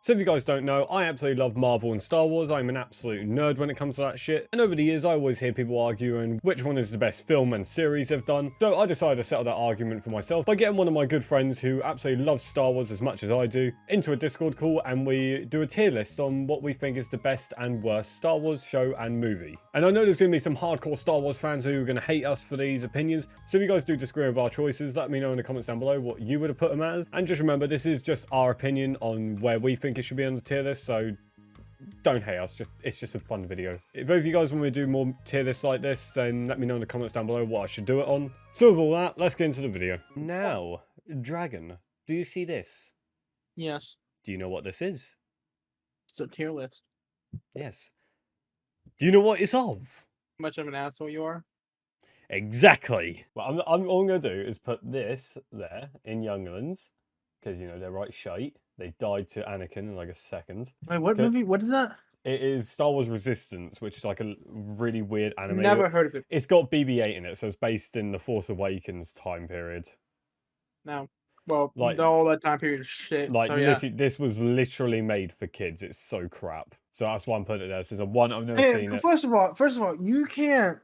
So if you guys don't know, I absolutely love Marvel and Star Wars. I'm an absolute nerd when it comes to that shit. And over the years, I always hear people arguing which one is the best film and series they've done. So I decided to settle that argument for myself by getting one of my good friends who absolutely loves Star Wars as much as I do into a Discord call, and we do a tier list on what we think is the best and worst Star Wars show and movie. And I know there's going to be some hardcore Star Wars fans who are going to hate us for these opinions. So if you guys do disagree with our choices, let me know in the comments down below what you would have put them as. And just remember, this is just our opinion on where we think it should be on the tier list, so don't hate us. It's just a fun video. If both of you guys want me to do more tier lists like this, then let me know in the comments down below what I should do it on. So with all that, let's get into the video. Now, Dragon, do you see this? Yes. Do you know what this is? It's a tier list. Yes. Do you know what it's of? How much of an asshole you are? Exactly. Well, all I'm going to do is put this there in Younglings, because, you know, they're right shite. They died to Anakin in like a second. Wait, what movie? What is that? It is Star Wars Resistance, which is like a really weird anime. Never heard of it. It's got BB-8 in it, so it's based in the Force Awakens time period. No. Well, like all that time period is shit. Like, so, literally, this was literally made for kids. It's so crap. So that's why I'm putting it there. This is a one I've never seen it. First of all, you can't.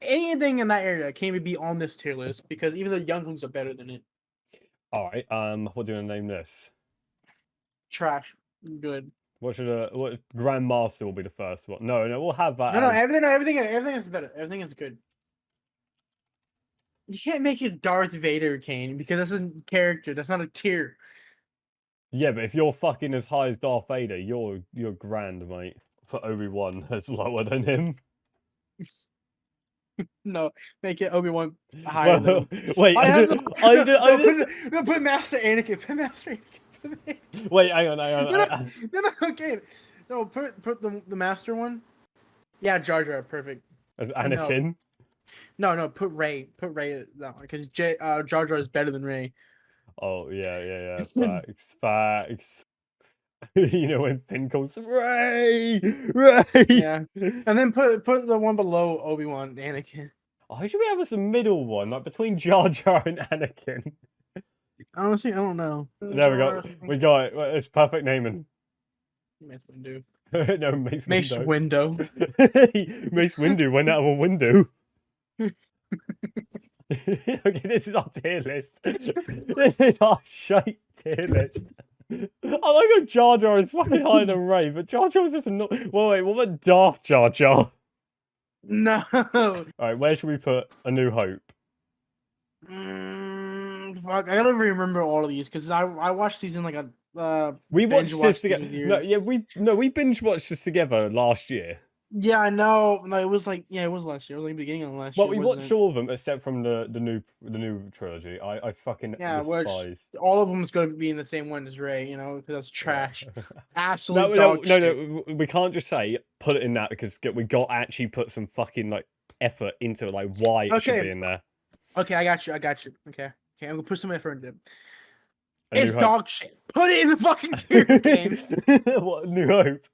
Anything in that area can't even be on this tier list because even the younglings are better than it. All right. What do you want to name this? Trash. Good. What Grandmaster will be the first one? No, we'll have that. No, everything is better. Everything is good. You can't make it Darth Vader, Kane, because that's a character. That's not a tier. Yeah, but if you're fucking as high as Darth Vader, you're grand, mate. Put Obi-Wan as lower than him. No, make it Obi-Wan higher than him. Wait, put Master Anakin. Put Master Anakin. Wait, hang on. No, okay. No, put the Master one. Yeah, Jar Jar, perfect. As Anakin? No, put Rey. Put Rey that one, because Jar Jar is better than Rey. Oh, yeah. Facts. You know when Finn calls Rey. Yeah, and then put the one below Obi-Wan, Anakin. Oh, should we have us a middle one, like between Jar Jar and Anakin? Honestly, I don't know. There we go. We got it. It's perfect naming. Mace Windu. No, Mace Windu. Mace Windu. Mace Windu went out of a window. Okay, this is our tier list. This is our shite tier list. I like how Jar Jar is fucking higher than Rey, but Jar Jar was just a no. Well, wait, what about Darth Jar Jar? No. Alright, where should we put A New Hope? Fuck, I gotta remember all of these because I watched these in like a we watched this together. No, we binge watched this together last year. Yeah, I know. No, it was like it was last year. It was like the beginning of last year. Well, we watched all of them except from the new trilogy. I fucking despise. All of them is going to be in the same one as Rey, you know, because that's trash. Absolute dog shit. No, we can't just say put it in that because we got to actually put some fucking like effort into like why it should be in there. Okay, I got you. Okay, I'm gonna put some effort into it. It's dog shit. Put it in the fucking tier game. What, New Hope?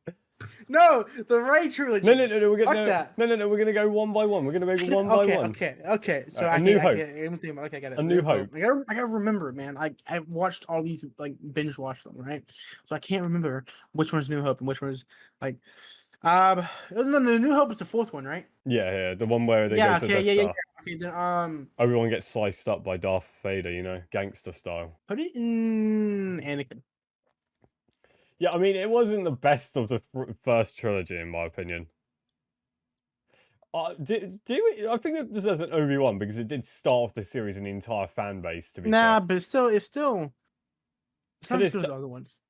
No, the Rey trilogy. No. We're gonna go one by one. We're gonna go one by one. Okay. So A New Hope. I got it. A New Hope. I gotta remember, man. I watched all these, like, binge watched them, right? So I can't remember which one's New Hope and which one's like. The New Hope is the fourth one, right? Yeah. The one where they go to Death Star. Okay, then everyone gets sliced up by Darth Vader, you know, gangster style. Put it in Anakin. Yeah, I mean, it wasn't the best of the first trilogy, in my opinion. I think it deserves an Obi-Wan because it did start off the series and the entire fan base. To be fair. But it's still not as good as the other ones.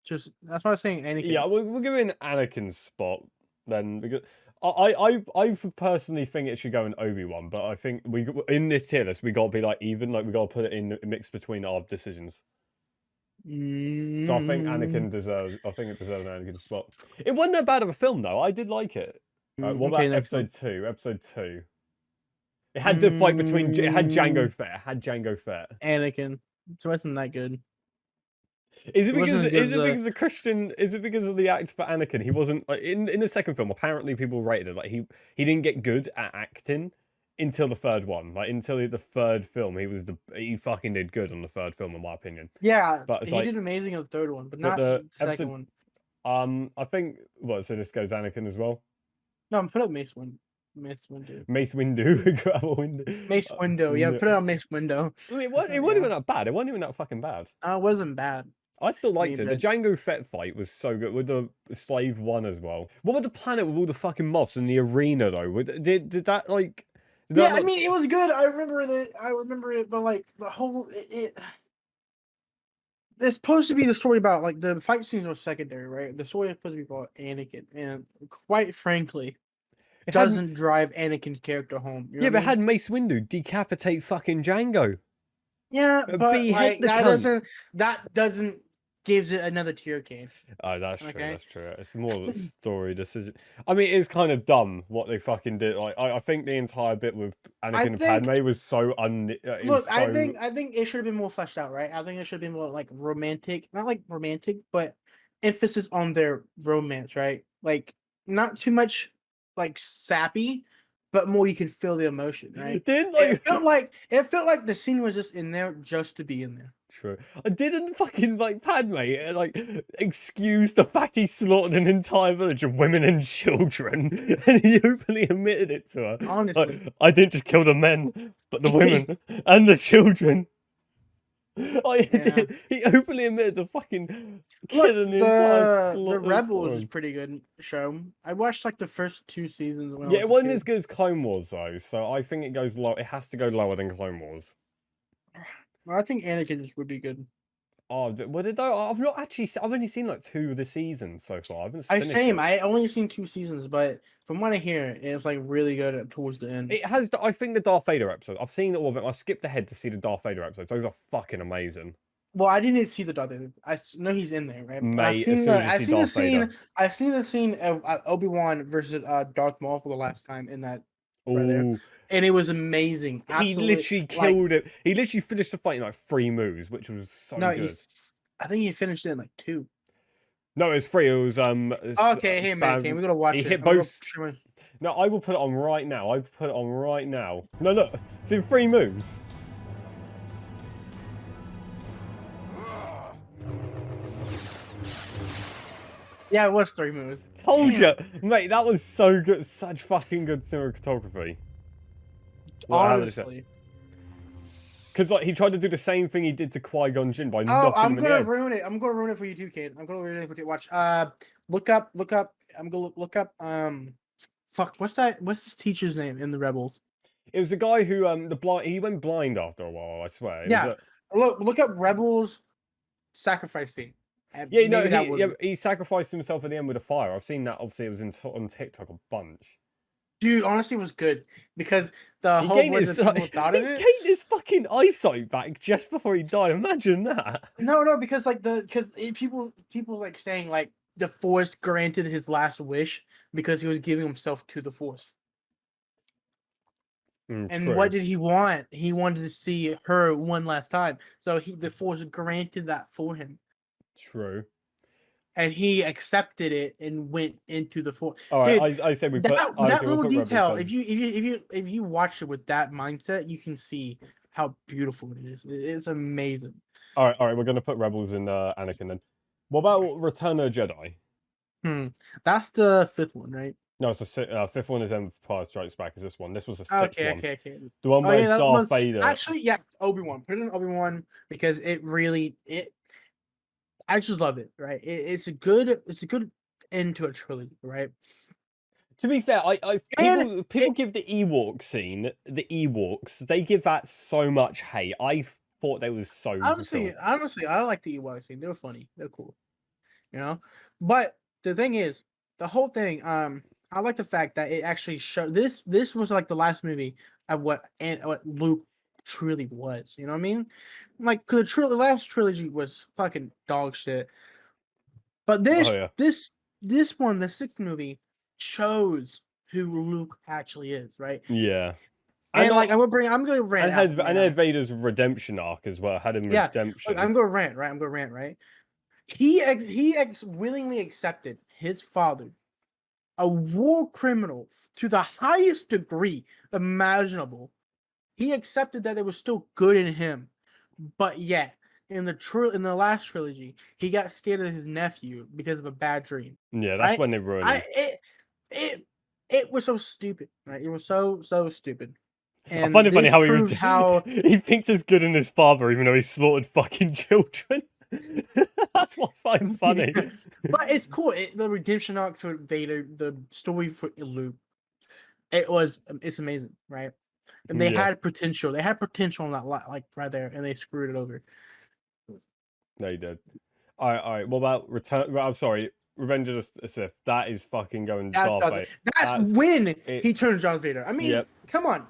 Just that's why I was saying Anakin. Yeah, we're giving Anakin's spot then because I personally think it should go in Obi-Wan, but I think in this tier list we got to be like even, like we got to put it in mix between our decisions. So I think it deserves an Anakin spot. It wasn't that bad of a film though. I did like it. What about episode 2? Episode 2. It had the fight between. It had Jango Fett. Anakin. So it wasn't that good. Is it because the Christian? Is it because of the act for Anakin? He wasn't like in the second film. Apparently, people rated it like he didn't get good at acting until the third one, like until the third film, he fucking did good on the third film, in my opinion. Yeah, But it's he like, did amazing in the third one, but but not the the second episode, one. I think, what? So this goes Anakin as well. No, put up Mace Windu. Mace Windu, Gravel Windu. Mace Windu. Yeah, No. put it on Mace Windu. I mean, it wasn't even that bad. It wasn't even that fucking bad. It wasn't bad. I still I liked mean, it. The but Jango Fett fight was so good with the slave one as well. What about the planet with all the fucking moths in the arena though? Did that like? Did that yeah, I not... mean, it was good. I remember it, but like the whole it's supposed to be the story about like the fight scenes are secondary, right? The story is supposed to be about Anakin, and quite frankly, It doesn't drive Anakin's character home. You know yeah, what but I it mean? had Mace Windu decapitate fucking Django. Yeah, but Behead like the cunt. that doesn't gives it another tier, Kane. Oh, that's true. Okay. That's true. It's more of a story decision. I mean, it's kind of dumb what they fucking did. Like, I think the entire bit with Anakin and think Padme was so look, so... I think it should have been more fleshed out, right? I think it should have been more like romantic, not like romantic, but emphasis on their romance, right? Like not too much like sappy, but more you can feel the emotion, right? Didn't It felt like the scene was just in there just to be in there. True. I didn't fucking like Padme like excuse the fact he slaughtered an entire village of women and children, and he openly admitted it to her. Honestly, Like, I didn't just kill the men, but the women and the children. yeah. He openly admitted to fucking Look, killing the entire the Rebels is slaughter. pretty good show. I watched like the first 2 seasons when I Yeah, was it a wasn't kid. as good as Clone Wars though, so I think it goes low. It has to go lower than Clone Wars. I think Anakin would be good. Oh, what did I? I've not actually. I've only seen like 2 of the seasons so far. I haven't finished Same. it. I only seen 2 seasons, but from what I hear, it's like really good towards the end. It has. I think the Darth Vader episode. I've seen all of it. I skipped ahead to see the Darth Vader episodes. Those are fucking amazing. Well, I didn't see the Darth Vader. I know he's in there, right? But Mate, as soon as you see Darth Vader. I've seen the scene of Obi-Wan versus Darth Maul for the last time in that right there, Ooh, and it was amazing. he Absolutely, literally like, killed it. He literally finished the fight in like 3 moves, which was so no, good. I think he finished it in like 2. No, it was 3. It was Okay, hey man, okay, we gotta watch he it. hit both. No, I will put it on right now. I put it on right now. No, look, it's in 3 moves. Yeah, it was 3 moves. Told Damn. you, mate. That was so good. Such fucking good cinematography. Honestly. Because like he tried to do the same thing he did to Qui-Gon Jinn by Oh, knocking I'm him in the gonna head. ruin it. I'm gonna ruin it for you too, Kate. I'm gonna ruin it for you. Watch. Look up. I'm gonna look up. Fuck. What's this teacher's name in the Rebels? It was the guy who he went blind after a while. I swear. Yeah. Look up Rebels sacrifice scene. And Yeah, no, maybe he sacrificed himself at the end with a fire. I've seen that. Obviously, it was on TikTok a bunch. Dude, honestly, it was good because the He whole gained way his, that people thought of it. He gained his fucking eyesight back just before he died. Imagine that. No, because like people like saying like the Force granted his last wish because he was giving himself to the Force. And true. what did he want? He wanted to see her one last time. So the Force granted that for him. True. And he accepted it and went into the Force. All right, Dude, I said we that, put that little we'll put detail. Rebels If you watch it with that mindset, you can see how beautiful it is. It's amazing. All right, we're gonna put Rebels in Anakin then. What about Return of the Jedi? That's the 5th one, right? No, it's the 5th one is Empire Strikes Back. Is this one? This was the 6th one. Okay. The one where Darth Vader. Actually, yeah, Obi-Wan. Put it in Obi-Wan because I just love it, right? It's a good end to a trilogy, right? To be fair, people give the Ewok scene, the Ewoks, they give that so much hate. I thought they was so honestly, I like the Ewok scene. They were funny. They're cool, you know. But the thing is, the whole thing. I like the fact that it actually showed this. This was like the last movie of what Luke truly was. You know what I mean? Like, the last trilogy was fucking dog shit. But this one, the 6th movie, shows who Luke actually is, right? Yeah. And like I'm gonna rant. And had Vader's redemption arc as well. Had him redemption. Look, I'm gonna rant, right? He willingly accepted his father a war criminal to the highest degree imaginable. He accepted that there was still good in him, but yet in the last trilogy, he got scared of his nephew because of a bad dream. Yeah, that's Right? when they ruined him. It was so stupid. Right? It was so stupid. I find And it funny this how proves how he thinks he's good in his father, even though he slaughtered fucking children. That's what I find funny. But it's cool. The redemption arc for Vader, the story for Luke, it's amazing, right? And they Yeah, had potential. They had potential on that like right there, and they screwed it over. no, he did. All right. What about Return? I'm sorry, Revenge of the Sith. That is fucking going That's Darth Vader. that's when it. he turns Darth Vader. I mean, Yep. come on,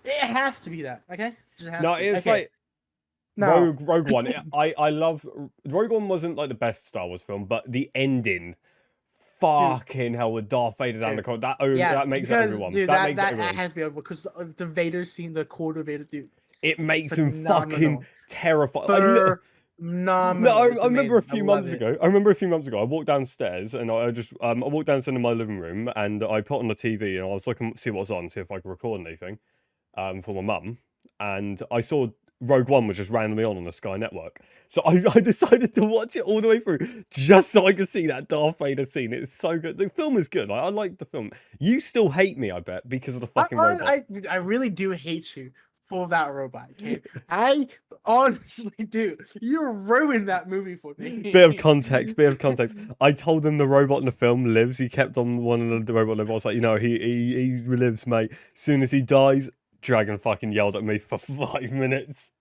it has to be that. Okay, it just has No, to be. it's Okay. like No, Rogue One. I love Rogue One. Wasn't like the best Star Wars film, but the ending. Fucking hell with Darth Vader down the corner. That makes because, everyone. Dude, that makes everyone. That has to be over because the Vader scene, the quarter Vader, dude. It makes him fucking terrifying. Phenomenal. I remember a few months ago. I walked downstairs and I walked downstairs in my living room and I put on the TV and I was looking to see what was on, see if I could record anything, for my mum. And I saw Rogue One was just randomly on the Sky Network. So I decided to watch it all the way through just so I could see that Darth Vader scene. It's so good. The film is good. I like the film. You still hate me, I bet, because of the fucking robot. I really do hate you for that robot, okay? I honestly do. You ruined that movie for me. Bit of context. I told him the robot in the film lives. He kept on wanting the robot live. I was like, he lives, mate. As soon as he dies, Dragon fucking yelled at me for 5 minutes.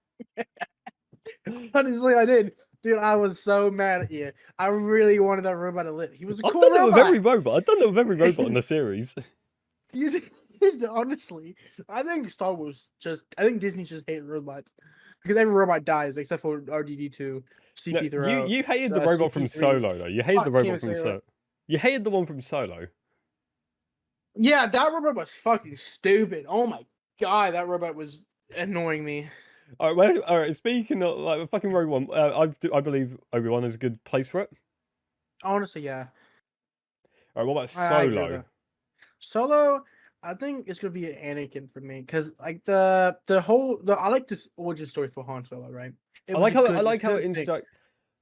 Honestly, I did. Dude, I was so mad at you. I really wanted that robot to live. He was a cool I've done robot. that with every robot. I've done that with every robot in the series. You just, honestly, I think I think Disney just hates robots because every robot dies except for RDD2, CP3. You hated the robot from Solo though. You hated the robot from Solo. You hated the one from Solo. Yeah, that robot was fucking stupid. Oh my god, that robot was annoying me. All right. Speaking of like fucking Rogue One, I believe Obi-Wan is a good place for it. Honestly, yeah. All right, what about I agree with Solo? that. Solo, I think it's gonna be an Anakin for me because like I like this origin story for Han Solo, right? I like how it introduced.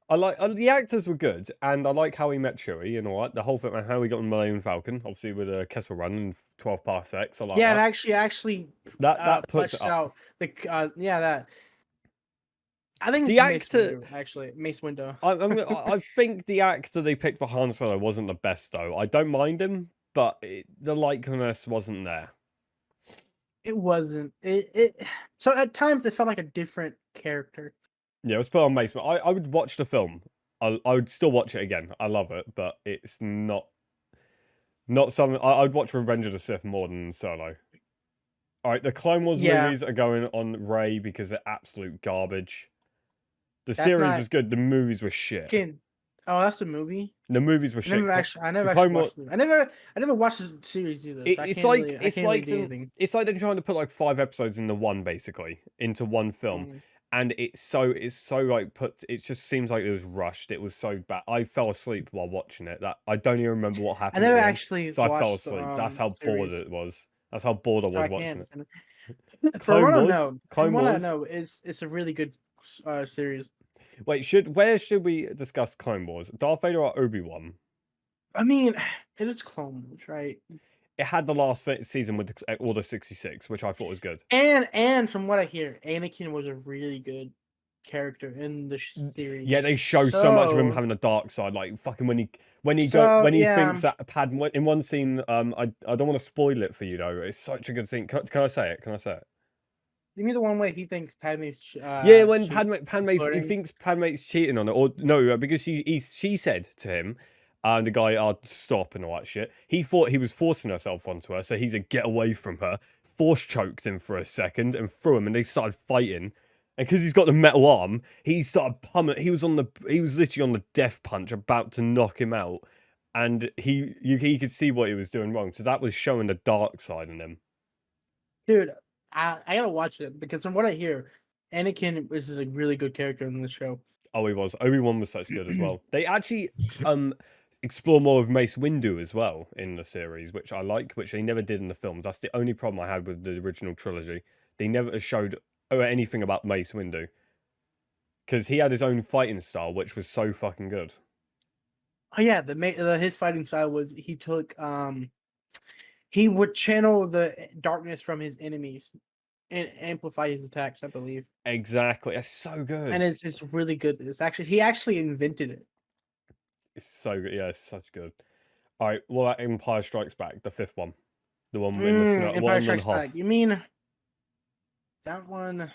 The actors were good, and I like how he met Chewie and all that. The whole thing, and how he got on the Millennium Falcon, obviously with a Kessel Run and 12 parsecs. I like that. And actually that puts it out the that. I think the actor Mace Windu. I think the actor they picked for Han Solo wasn't the best though. I don't mind him, but the likeness wasn't there. It wasn't. So at times it felt like a different character. Yeah, it was put on Mace. I would watch the film. I would still watch it again. I love it, but it's not something. I would watch Revenge of the Sith more than Solo. All right, the Clone Wars movies are going on Rey because they're absolute garbage. The series was good. The movies were shit. Oh, that's the movie. The movies were shit. I never actually watched the movie. I never watched the series either. It's like they're trying to put like 5 episodes into one, basically, into one film. And it's so like it just seems like it was rushed. It was so bad. I fell asleep while watching it. That I don't even remember what happened. I never actually. So I fell asleep. That's how bored it was. That's how bored I was watching it. From what I know, it's a really good series. Wait, where should we discuss Clone Wars? Darth Vader or Obi-Wan? I mean, it is Clone Wars, right? It had the last season with Order 66, which I thought was good. And from what I hear, Anakin was a really good character in the series. Yeah, they show so much of him having a dark side, like fucking when he thinks that Padme in one scene. I don't want to spoil it for you though. It's such a good scene. Can I say it? Can I say it? You mean the one where he thinks Padme's when Padme he thinks Padme's cheating on it, or no, because she said to him, the guy, stop and all that shit. He thought he was forcing herself onto her, so he's a get away from her. Force choked him for a second and threw him, and they started fighting. And because he's got the metal arm, he started pummeling. He was literally on the death punch, about to knock him out, and he could see what he was doing wrong. So that was showing the dark side in him. Dude, I gotta watch it because from what I hear, Anakin is a really good character in the show. Oh, he was. Obi-Wan was such good as well. They actually, explore more of Mace Windu as well in the series, which I like, which they never did in the films. That's the only problem I had with the original trilogy. They never showed anything about Mace Windu because he had his own fighting style, which was so fucking good. Oh yeah, his fighting style was he would channel the darkness from his enemies and amplify his attacks, I believe. Exactly, that's so good. And it's really good. He actually invented it. It's so good. Yeah, it's such good. All right, well, that Empire Strikes Back, the fifth one, the one in the snow, Empire one and a Strikes half. Back. You mean that one?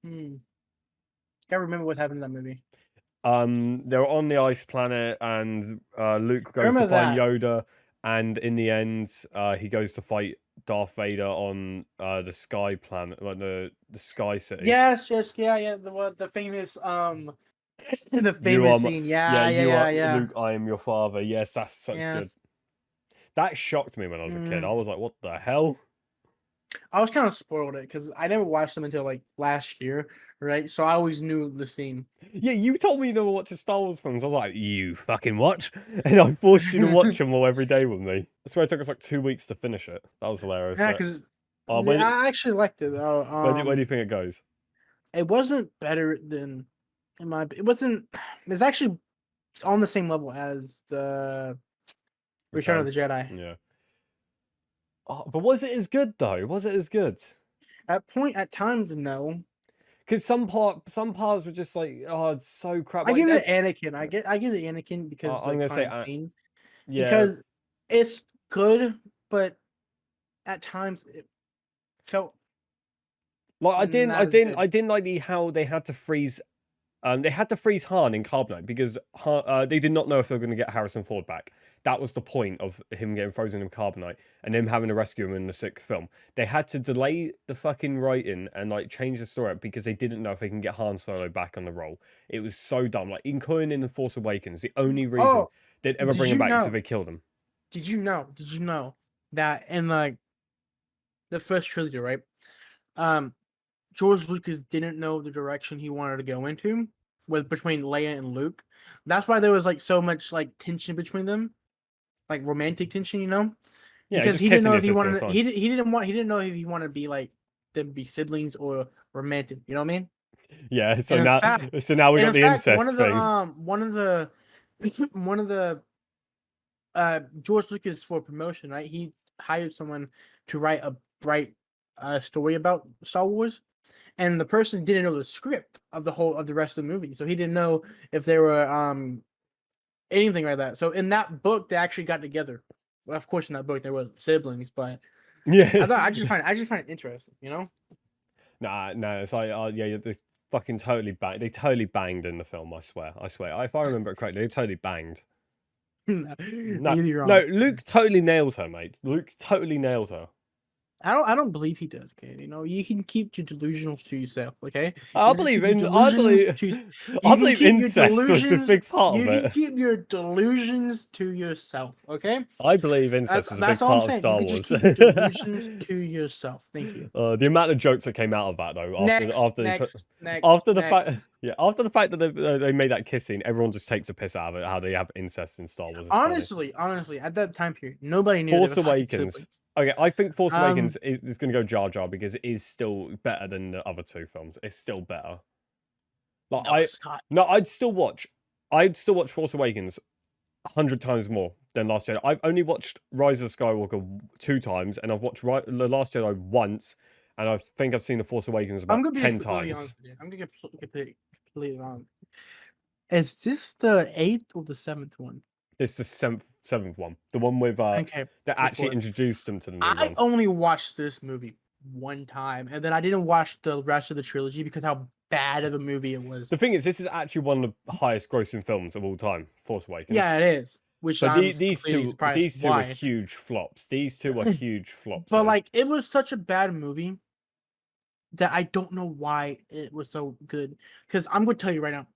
Can't remember what happened in that movie. They're on the ice planet, and Luke goes to Remember find that. Yoda, and in the end, he goes to fight Darth Vader on the sky planet, like the sky city. Yes, yeah. The famous the You are famous scene. Yeah. Luke, I am your father. Yes, that's such good. That shocked me when I was a kid. I was like, what the hell? I was kind of spoiled it because I never watched them until like last year, right? So I always knew the scene. Yeah, you told me you never watched Star Wars films. I was like, you fucking watch? And I forced you to watch them all every day with me. I swear it took us like 2 weeks to finish it. That was hilarious. Yeah, because I actually liked it. Where do you think it goes? It wasn't better than it wasn't. It's actually on the same level as the Return of the Jedi. Yeah. Oh, but was it as good though? Was it as good? At times, no. Because some parts were just like, oh, it's so crap. I give it Anakin. I give it Anakin because I'm gonna say scene. Yeah. Because it's good, but at times it felt like I didn't like how they had to freeze. They had to freeze Han in carbonite because they did not know if they were going to get Harrison Ford back. That was the point of him getting frozen in carbonite and them having to rescue him in the sixth film. They had to delay the fucking writing and like change the story because they didn't know if they can get Han Solo back on the role. It was so dumb. Like including in The Force Awakens, the only reason they'd ever bring him back is if they killed him. Did you know that in like the first trilogy, right? George Lucas didn't know the direction he wanted to go into between Leia and Luke. That's why there was like so much like tension between them, like romantic tension, you know? Yeah, because he didn't know if he wanted. He didn't know if he wanted to be like them be siblings or romantic. You know what I mean? Yeah. So now we got the incest thing. One of the George Lucas for promotion, right? He hired someone to write a story about Star Wars. And the person didn't know the script of the rest of the movie, so he didn't know if there were anything like that. So in that book, they actually got together. Well, of course, in that book, there were siblings, but yeah, I just find it interesting, you know. Nah, it's like yeah, they fucking totally banged. They totally banged in the film. I swear. If I remember it correctly, they totally banged. No, Luke totally nailed her, mate. Luke totally nailed her. I don't believe he does, okay? You know, you can keep your delusions to yourself, okay? I believe incest was a big part of it. You can keep your delusions to yourself, okay? I believe incest was a big part of Star Wars. You can just keep your delusions to yourself. Thank you. The amount of jokes that came out of that though, after the fact that they made that kiss scene, everyone just takes a piss out of it. How they have incest in Star Wars. Honestly, at that time period, nobody knew. Force Awakens. Okay, I think Force Awakens is going to go Jar Jar because it is still better than the other two films. It's still better. Like I'd still watch Force Awakens 100 times more than Last Jedi. I've only watched Rise of Skywalker 2 times, and I've watched The Last Jedi once, and I think I've seen The Force Awakens about 10 times. I'm gonna get completely wrong. Is this the 8th or the 7th one? It's the seventh one. The one with that actually introduced them to the new one. I only watched this movie one time, and then I didn't watch the rest of the trilogy because how bad of a movie it was. The thing is, this is actually one of the highest grossing films of all time, Force Awakens. Yeah, it is. Which these two are huge flops. These two are huge flops. But like, it was such a bad movie that I don't know why it was so good. Because I'm going to tell you right now,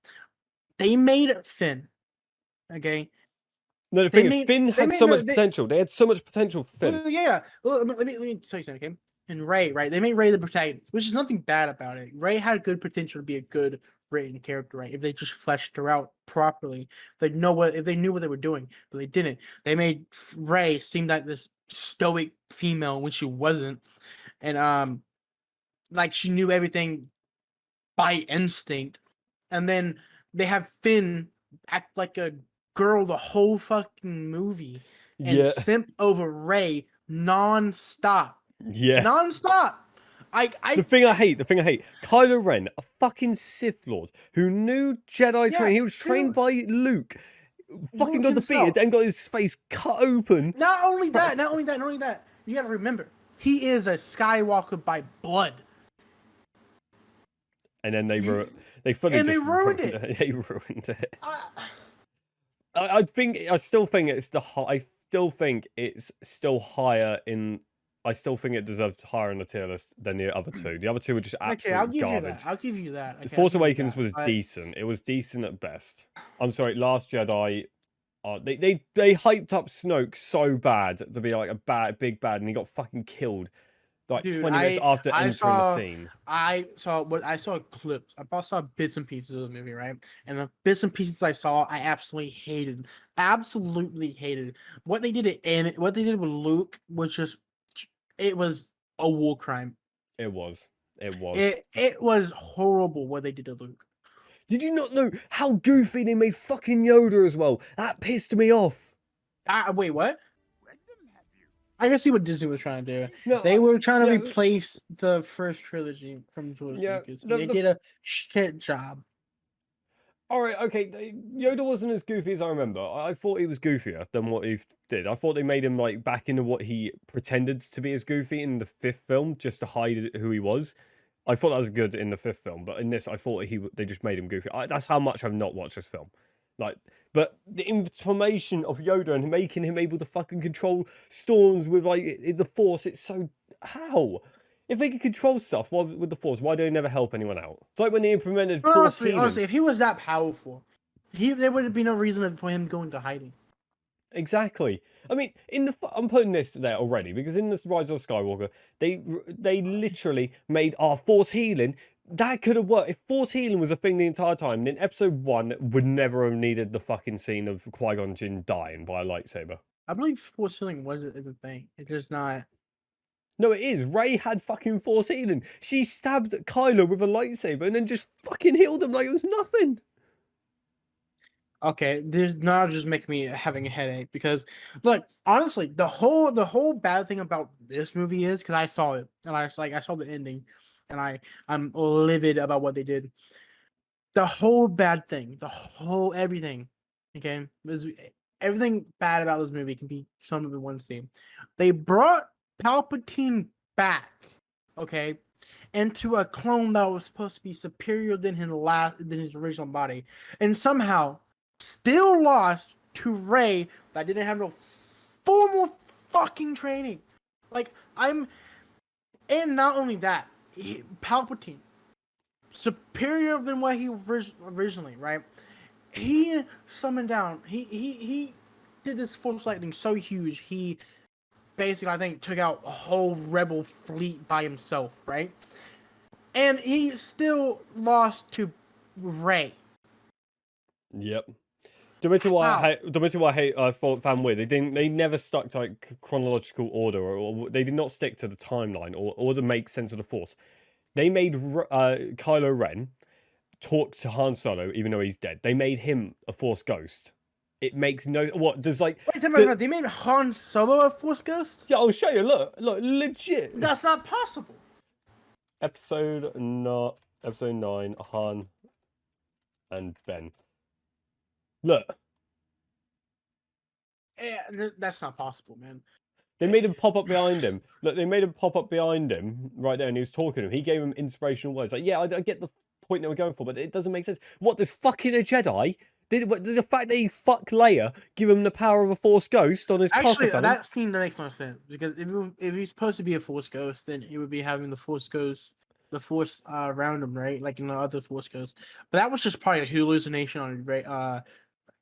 they made Finn. Okay. No, the thing is, Finn had so much potential. They had so much potential for Finn. Yeah. Well, let me tell you something, okay? and Ray, right? They made Ray the protagonist, which is nothing bad about it. Ray had good potential to be a good written character, right? If they just fleshed her out properly, if they knew what they were doing, but they didn't. They made Ray seem like this stoic female when she wasn't, and like she knew everything by instinct. And then they have Finn act like a girl the whole fucking movie and Yeah, simp over Ray non-stop. yeah. Non-stop. The thing I hate, Kylo Ren, a fucking Sith Lord who knew Jedi Yeah, training. He was trained dude, by Luke. Fucking Luke got defeated, himself. then got his face cut open. Not only that. You gotta remember, he is a Skywalker by blood. And then they You- fully and they just ruined it. They ruined it. Uh, I still think it's I still think it's still higher in. I still think it deserves higher on the tier list than the other two. The other two were just okay, I'll absolute give you garbage. that. I'll give you that. Okay, Force I'll give you Awakens that, was but- decent. It was decent at best. I'm sorry, Last Jedi. They hyped up Snoke so bad to be like a big bad, and he got fucking killed like Dude, 20 minutes after I entering the saw scene. I saw clips. I saw bits and pieces of the movie, right? And the bits and pieces I saw, I absolutely hated. Absolutely hated. What they did what they did with Luke was just it was a war crime. It was. It was. It was horrible what they did to Luke. Did you not know how goofy they made fucking Yoda as well? That pissed me off. Wait, what? I can see what Disney was trying to do. No, They were trying to yeah, replace the first trilogy from George Yeah, Lucas. the- They the- did a shit job. All right, okay. Yoda wasn't as goofy as I remember. I thought he was goofier than what he did. I thought they made him like back into what he pretended to be as goofy in the fifth film, just to hide who he was. I thought that was good in the fifth film, but in this, I thought they just made him goofy. That's how much I've not watched this film. Like, but the information of Yoda and making him able to fucking control storms with like the Force, it's so how. If they could control stuff with the Force, why do they never help anyone out? It's like when they implemented But Force honestly, healing. if he was that powerful, there would be no reason for him going to hiding. Exactly. I mean, I'm putting this there already because in this Rise of Skywalker, they literally made our Force healing. That could have worked if Force healing was a thing the entire time. Then Episode 1 would never have needed the fucking scene of Qui-Gon Jinn dying by a lightsaber. I believe force healing is a thing. It's just not. No, it is. Rey had fucking Force healing. She stabbed Kylo with a lightsaber and then just fucking healed him like it was nothing. Okay, there's now just making me having a headache because look, honestly, the whole bad thing about this movie is because I saw it and I saw the ending and I'm livid about what they did. The whole bad thing, the whole everything, okay, everything bad about this movie can be summed up in one scene. They brought Palpatine back, okay, into a clone that was supposed to be superior than his original body, and somehow still lost to Rey that didn't have no formal fucking training. And not only that, Palpatine superior than what he originally, right? He summoned down. He did this Force lightning so huge. He basically, I think, took out a whole rebel fleet by himself, right? And he still lost to Rey. Yep. Don't mention why I hate. I found weird. They never stuck to like chronological order, or they did not stick to the timeline or to make sense of the Force. They made Kylo Ren talk to Han Solo, even though he's dead. They made him a Force ghost. It makes no. What does like? Wait a minute, they made Han Solo a Force ghost? Yeah, I'll show you. Look, legit. That's not possible. Episode 9, Han and Ben. Look. Yeah, that's not possible, man. They made him pop up behind him. Look, they made him pop up behind him right there, and he was talking to him. He gave him inspirational words. Like, yeah, I get the point they were going for, but it doesn't make sense. What, does fucking a Jedi? Does the fact that he fucked Leia give him the power of a Force ghost on his cock or Actually, something? that scene makes no sense because if he's supposed to be a Force ghost, then he would be having the Force around him, right? Like in the other Force ghosts. But that was just probably a hallucination on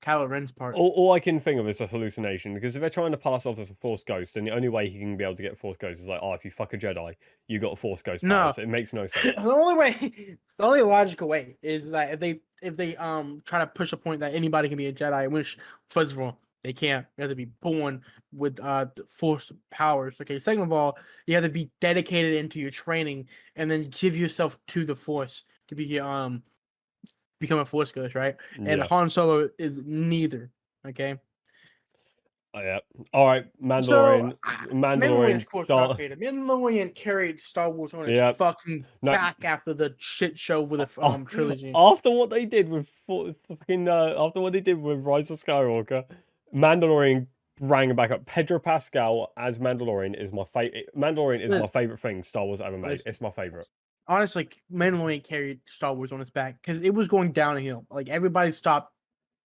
Kylo Ren's part. All I can think of is a hallucination, because if they're trying to pass off as a Force ghost, then the only way he can be able to get a Force ghost is like, oh, if you fuck a Jedi, you got a Force ghost No, powers. It makes no sense. the only way, the only logical way is that if they try to push a point that anybody can be a Jedi, which first of all they can't. You have to be born with the Force powers. Okay. Second of all, you have to be dedicated into your training and then give yourself to the Force to be become a Force ghost, right? And Yeah. Han Solo is neither. Okay. Oh, yeah. All right, So Mandalorian. of course, Darth Vader. Mandalorian carried Star Wars on his Yep. fucking No. back after the shit show with the trilogy. After what they did with after what they did with Rise of Skywalker, Mandalorian rang it back up. Pedro Pascal as Mandalorian is my favorite. Mandalorian is my favorite thing Star Wars ever made. It's my favorite. Honestly, Mandalorian carried Star Wars on his back because it was going downhill. Like everybody stopped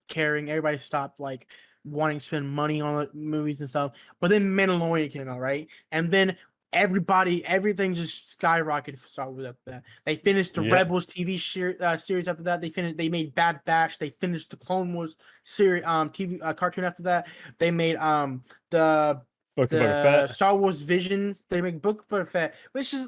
caring. Everybody stopped like wanting to spend money on movies and stuff. But then Mandalorian came out, right? And then everything just skyrocketed for Star Wars after that. They finished the Rebels TV series after that. They made Bad Batch. They finished the Clone Wars series TV cartoon after that. They made the Star Wars Visions. They make Book of Boba Fett, which is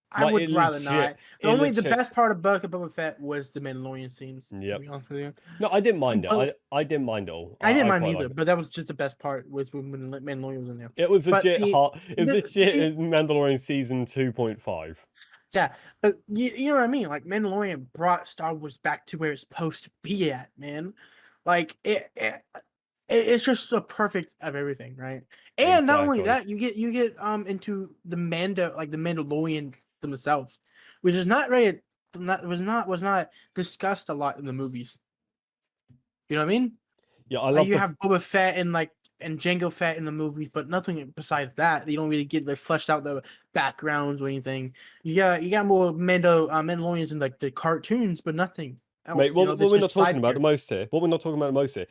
I would rather not. The best part of Book of Boba Fett was the Mandalorian scenes. Yeah. To be honest with you. No, I didn't mind it. I didn't mind it all. I didn't mind either, but that was just the best part was when Mandalorian was in there. It was legit hot. It was legit Mandalorian season 2.5. Yeah, but you know what I mean? Like Mandalorian brought Star Wars back to where it's supposed to be at, man. Like it's just the perfect of everything, right? And not only that, you get into the Mandalorian themselves, which is was not discussed a lot in the movies. You know what I mean? Yeah, I love. You have Boba Fett and Jango Fett in the movies, but nothing besides that. You don't really get fleshed out the backgrounds or anything. You got more Mandalorians in the cartoons, but nothing else. Mate, what we're not talking about the most here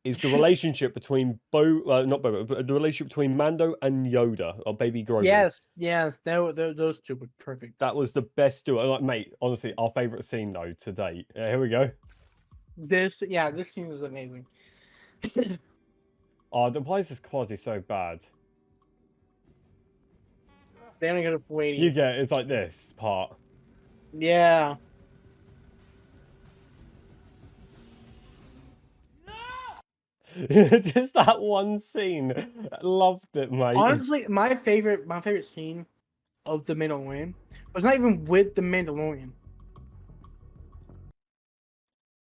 is the relationship between the relationship between Mando and Yoda, or Baby Grogu. Yes, those two were perfect. That was the best duo. Like, mate, honestly, our favorite scene though to date. Here we go. This scene is amazing. Why is this quality so bad? They only got a 480. You get it's like this part. Yeah. Just that one scene. Loved it, mate. Honestly, my favorite scene of the Mandalorian was not even with the Mandalorian.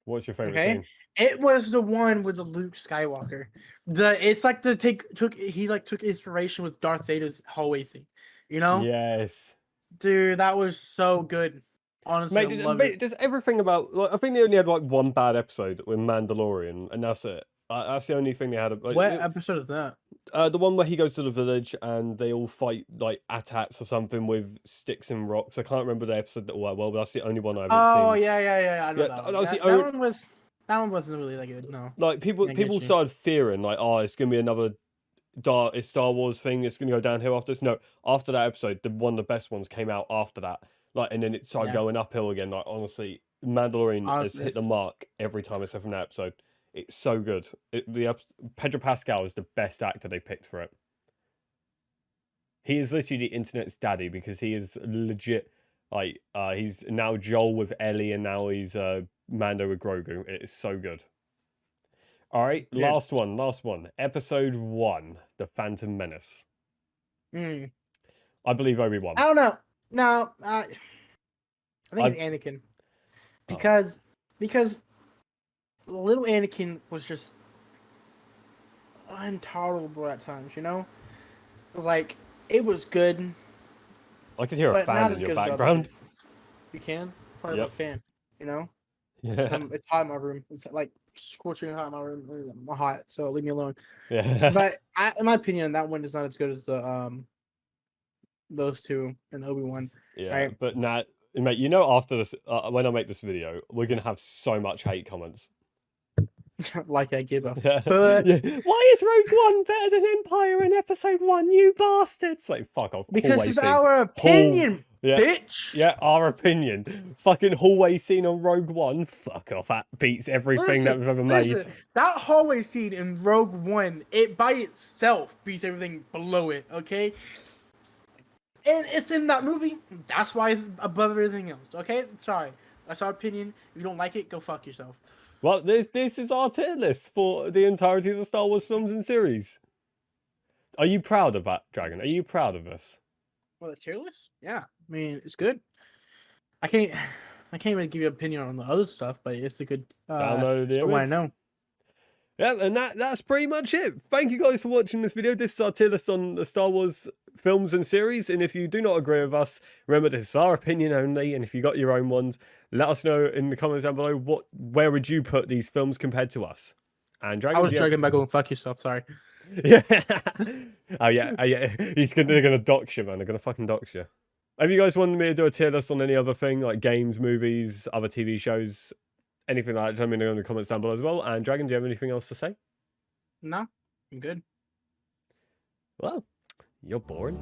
What's your favorite scene? It was the one with the Luke Skywalker. It's like took inspiration with Darth Vader's hallway scene. You know? Yes. Dude, that was so good. Honestly, mate, just everything about. I think they only had one bad episode with Mandalorian, and that's it. That's the only thing they had. What episode is that? The one where he goes to the village and they all fight like AT-ATs or something with sticks and rocks. I can't remember the episode that well, but that's the only one I haven't seen. Oh yeah. I know that one. That one wasn't really that good. No. Like people started fearing like, oh, it's gonna be another Star Wars thing. It's gonna go downhill after this. No, after that episode, one of the best ones came out after that. Like, and then it started going uphill again. Like, honestly, Mandalorian has hit the mark every time except from that episode. It's so good. Pedro Pascal is the best actor they picked for it. He is literally the internet's daddy because he is legit. Like, he's now Joel with Ellie, and now he's Mando with Grogu. It is so good. All right, last one. Episode 1, The Phantom Menace. I believe Obi-Wan. I don't know. No, I think it's Anakin. Because little Anakin was just intolerable at times, you know? It was like, it was good. I could hear a fan in your background. You can? Probably a fan, you know? Yeah. It's hot in my room. It's like scorching hot in my room. I'm hot, so leave me alone. Yeah. But in my opinion, that one is not as good as the those two and Obi-Wan. Yeah, right? But now, mate, you know, after this, when I make this video, we're gonna have so much hate comments. Like I give a but why is Rogue One better than Empire in Episode 1? You bastards! Like, fuck off. Because it's our opinion. Yeah. bitch. Yeah, our opinion. Fucking hallway scene on Rogue One. Fuck off. That beats everything that we've ever made. Listen, that hallway scene in Rogue One, it by itself beats everything below it, okay? And it's in that movie. That's why it's above everything else, okay? Sorry. That's our opinion. If you don't like it, go fuck yourself. Well, this is our tier list for the entirety of the Star Wars films and series. Are you proud of that, Dragon? Are you proud of us? Well, the tier list? Yeah. I mean, it's good. I can't really give you an opinion on the other stuff, but it's a good Download the from what I image. know. Yeah, and that's pretty much it. Thank you guys for watching this video. This is our tier list on the Star Wars films and series. And if you do not agree with us, remember this is our opinion only. And if you got your own ones, let us know in the comments down below where would you put these films compared to us. And Dragon, I was joking by going fuck yourself. Sorry. Yeah. Oh yeah. They're gonna dox you, man. They're gonna fucking dox you. Have you guys wanted me to do a tier list on any other thing, like games, movies, other TV shows, anything like that? Let me know in the comments down below as well. And Dragon, do you have anything else to say? No, I'm good. Well, you're boring.